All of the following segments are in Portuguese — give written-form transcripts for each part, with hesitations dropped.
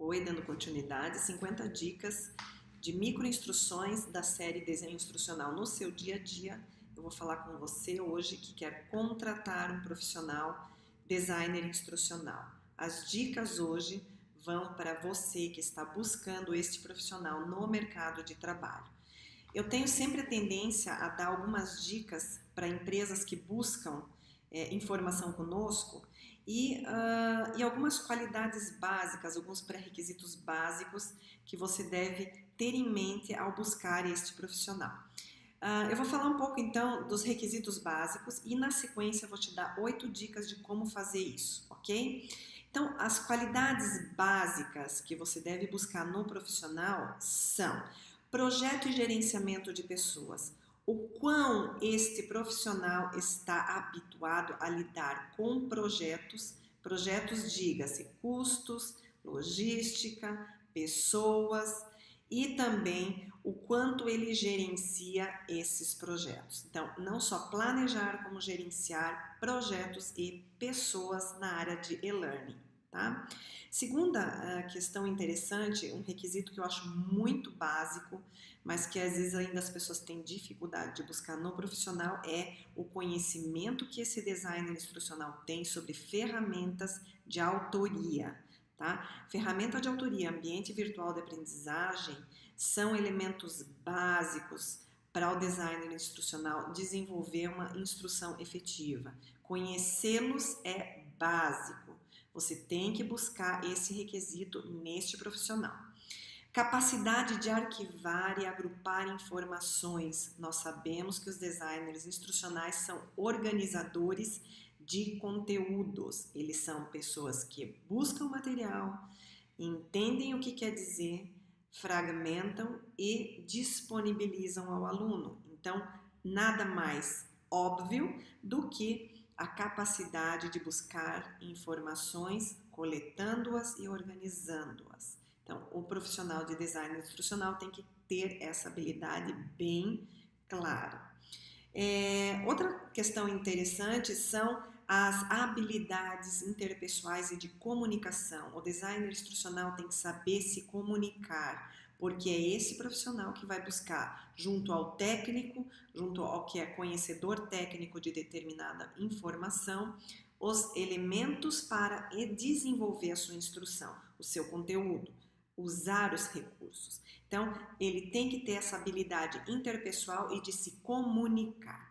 Oi, dando continuidade, 50 dicas de microinstruções da série Desenho Instrucional no seu dia a dia. Eu vou falar com você hoje que quer contratar um profissional designer instrucional. As dicas hoje vão para você que está buscando este profissional no mercado de trabalho. Eu tenho sempre a tendência a dar algumas dicas para empresas que buscam informação conosco e algumas qualidades básicas, alguns pré-requisitos básicos que você deve ter em mente ao buscar este profissional. Eu vou falar um pouco então dos requisitos básicos e na sequência eu vou te dar 8 dicas de como fazer isso, ok? Então, as qualidades básicas que você deve buscar no profissional são projeto e gerenciamento de pessoas. O quão este profissional está habituado a lidar com projetos, diga-se, custos, logística, pessoas e também o quanto ele gerencia esses projetos. Então, não só planejar, como gerenciar projetos e pessoas na área de e-learning, tá? Segunda questão interessante, um requisito que eu acho muito básico, mas que às vezes ainda as pessoas têm dificuldade de buscar no profissional, é o conhecimento que esse designer instrucional tem sobre ferramentas de autoria. Tá? Ferramenta de autoria, ambiente virtual de aprendizagem são elementos básicos para o designer instrucional desenvolver uma instrução efetiva. Conhecê-los é básico. Você tem que buscar esse requisito neste profissional. Capacidade de arquivar e agrupar informações. Nós sabemos que os designers instrucionais são organizadores de conteúdos. Eles são pessoas que buscam material, entendem o que quer dizer, fragmentam e disponibilizam ao aluno. Então, nada mais óbvio do que a capacidade de buscar informações, coletando-as e organizando-as. Então, o profissional de design instrucional tem que ter essa habilidade bem clara. Outra questão interessante são as habilidades interpessoais e de comunicação. O designer instrucional tem que saber se comunicar, porque é esse profissional que vai buscar, junto ao técnico, junto ao que é conhecedor técnico de determinada informação, os elementos para desenvolver a sua instrução, o seu conteúdo, usar os recursos. Então, ele tem que ter essa habilidade interpessoal e de se comunicar.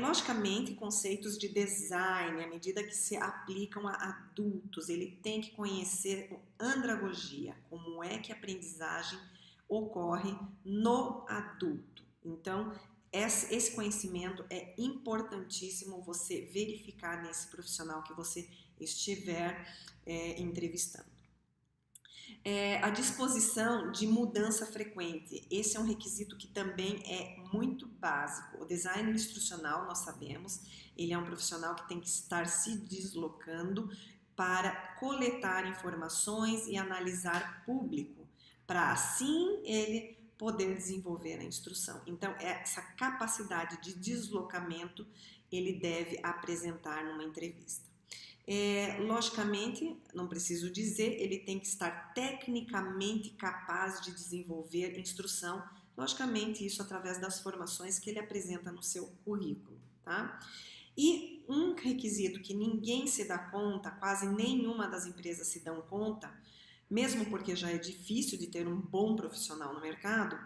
Logicamente, conceitos de design, à medida que se aplicam a adultos, ele tem que conhecer andragogia, como é que a aprendizagem ocorre no adulto. Então, esse conhecimento é importantíssimo você verificar nesse profissional que você estiver entrevistando. A disposição de mudança frequente, esse é um requisito que também é muito básico. O designer instrucional, nós sabemos, ele é um profissional que tem que estar se deslocando para coletar informações e analisar público, para assim ele poder desenvolver a instrução. Então, essa capacidade de deslocamento ele deve apresentar numa entrevista. Logicamente, não preciso dizer, ele tem que estar tecnicamente capaz de desenvolver instrução, logicamente isso através das formações que ele apresenta no seu currículo, tá? E um requisito que ninguém se dá conta, quase nenhuma das empresas se dão conta, mesmo porque já é difícil de ter um bom profissional no mercado,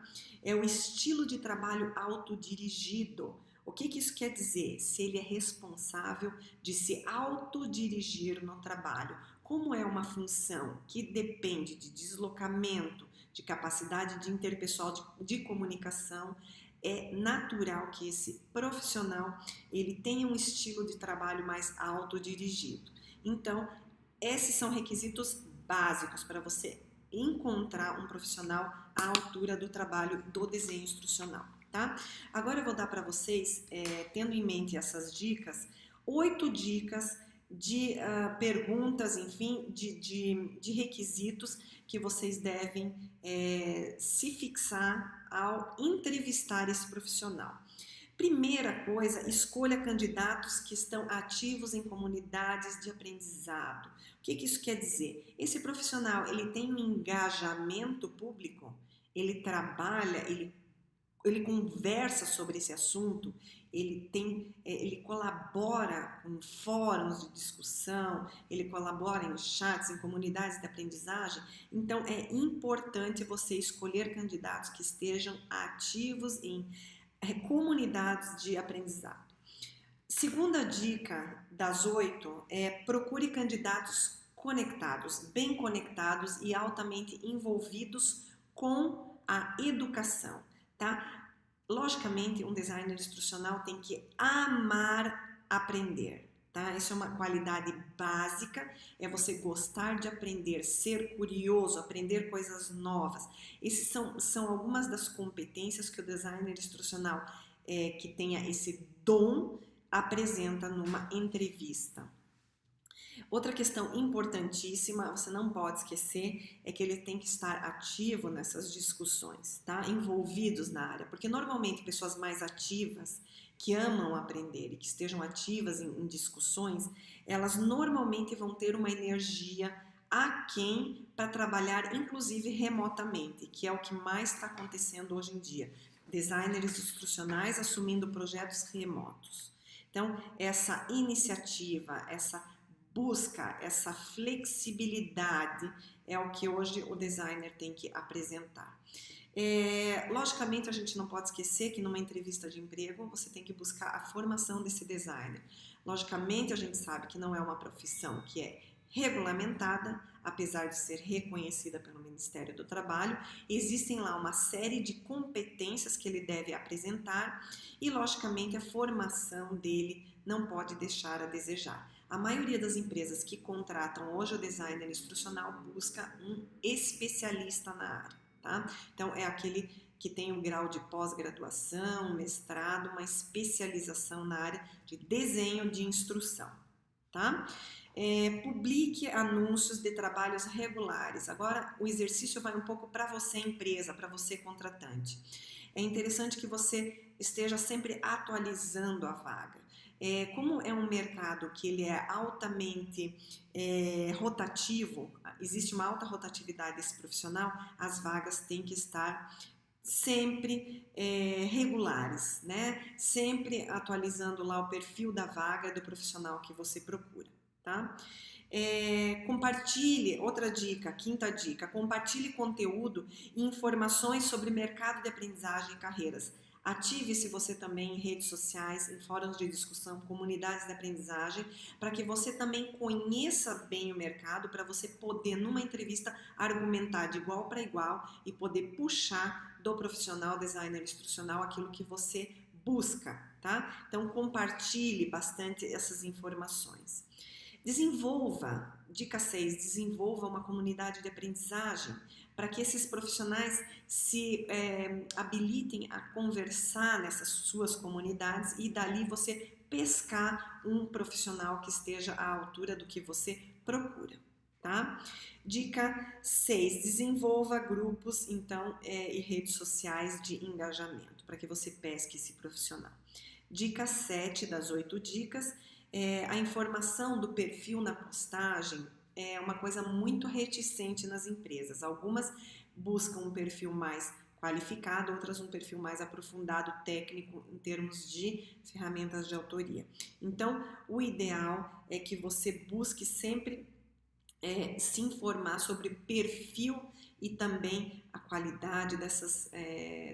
é o estilo de trabalho autodirigido. O que isso quer dizer? Se ele é responsável de se autodirigir no trabalho. Como é uma função que depende de deslocamento, de capacidade de interpessoal, de comunicação, é natural que esse profissional ele tenha um estilo de trabalho mais autodirigido. Então, esses são requisitos básicos para você encontrar um profissional à altura do trabalho do desenho instrucional. Tá? Agora eu vou dar para vocês, tendo em mente essas dicas, 8 dicas de perguntas, enfim, de requisitos que vocês devem se fixar ao entrevistar esse profissional. Primeira coisa, escolha candidatos que estão ativos em comunidades de aprendizado. que isso quer dizer? Esse profissional, ele tem um engajamento público, ele trabalha, ele conversa sobre esse assunto, ele colabora com fóruns de discussão, ele colabora em chats, em comunidades de aprendizagem. Então, é importante você escolher candidatos que estejam ativos em comunidades de aprendizado. Segunda dica das 8 é procure candidatos conectados, bem conectados e altamente envolvidos com a educação, tá? Logicamente, um designer instrucional tem que amar aprender, tá? Isso é uma qualidade básica, é você gostar de aprender, ser curioso, aprender coisas novas. Esses são algumas das competências que o designer instrucional que tenha esse dom apresenta numa entrevista. Outra questão importantíssima, você não pode esquecer, é que ele tem que estar ativo nessas discussões, tá? Envolvidos na área, porque normalmente pessoas mais ativas, que amam aprender e que estejam ativas em discussões, elas normalmente vão ter uma energia aquém para trabalhar, inclusive remotamente, que é o que mais está acontecendo hoje em dia. Designers instrucionais assumindo projetos remotos. Então, essa iniciativa, essa busca, essa flexibilidade é o que hoje o designer tem que apresentar. Logicamente, a gente não pode esquecer que numa entrevista de emprego você tem que buscar a formação desse designer. Logicamente, a gente sabe que não é uma profissão que é regulamentada, apesar de ser reconhecida pelo Ministério do Trabalho, existem lá uma série de competências que ele deve apresentar e, logicamente, a formação dele não pode deixar a desejar. A maioria das empresas que contratam hoje o designer instrucional busca um especialista na área, tá? Então, é aquele que tem um grau de pós-graduação, mestrado, uma especialização na área de desenho de instrução, tá? Publique anúncios de trabalhos regulares. Agora, o exercício vai um pouco para você, empresa, para você, contratante. É interessante que você esteja sempre atualizando a vaga. Como é um mercado que ele é altamente rotativo, existe uma alta rotatividade desse profissional, as vagas têm que estar sempre regulares, né? Sempre atualizando lá o perfil da vaga do profissional que você procura, tá? Compartilhe, outra dica, quinta dica, compartilhe conteúdo e informações sobre mercado de aprendizagem e carreiras. Ative-se você também em redes sociais, em fóruns de discussão, comunidades de aprendizagem, para que você também conheça bem o mercado, para você poder, numa entrevista, argumentar de igual para igual e poder puxar do profissional designer instrucional aquilo que você busca, tá? Então, compartilhe bastante essas informações. Desenvolva, dica 6, desenvolva uma comunidade de aprendizagem para que esses profissionais se habilitem a conversar nessas suas comunidades e dali você pescar um profissional que esteja à altura do que você procura, tá? Dica 6, desenvolva grupos então e redes sociais de engajamento para que você pesque esse profissional. Dica 7 das 8 dicas, a informação do perfil na postagem é uma coisa muito reticente nas empresas. Algumas buscam um perfil mais qualificado, outras um perfil mais aprofundado, técnico, em termos de ferramentas de autoria. Então, o ideal é que você busque sempre se informar sobre perfil e também a qualidade desses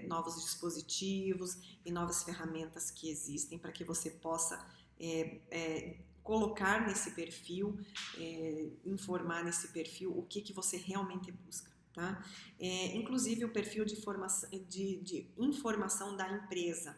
novos dispositivos e novas ferramentas que existem para que você possa colocar nesse perfil, informar nesse perfil o que você realmente busca, tá? Inclusive o perfil de informação da empresa,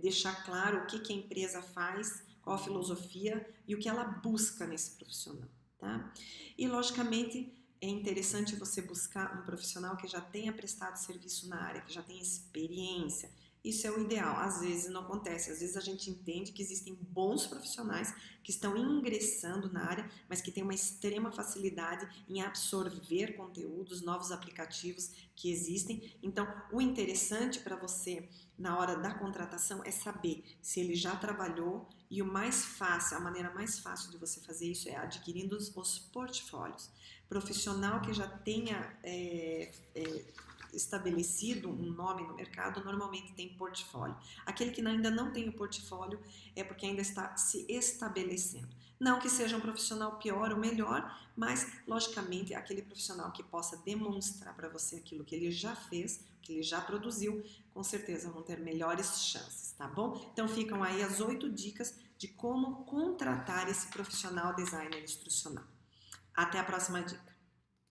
deixar claro o que a empresa faz, qual a filosofia e o que ela busca nesse profissional, tá? E logicamente é interessante você buscar um profissional que já tenha prestado serviço na área, que já tenha experiência, Isso é o ideal. Às vezes não acontece, às vezes a gente entende que existem bons profissionais que estão ingressando na área, mas que têm uma extrema facilidade em absorver conteúdos, novos aplicativos que existem. Então, o interessante para você na hora da contratação é saber se ele já trabalhou, e o mais fácil, a maneira mais fácil de você fazer isso é adquirindo os portfólios. Profissional que já tenha estabelecido um nome no mercado, normalmente tem portfólio. Aquele que ainda não tem o portfólio é porque ainda está se estabelecendo. Não que seja um profissional pior ou melhor, mas, logicamente, aquele profissional que possa demonstrar para você aquilo que ele já fez, que ele já produziu, com certeza vão ter melhores chances, tá bom? Então ficam aí as 8 dicas de como contratar esse profissional designer instrucional. Até a próxima dica.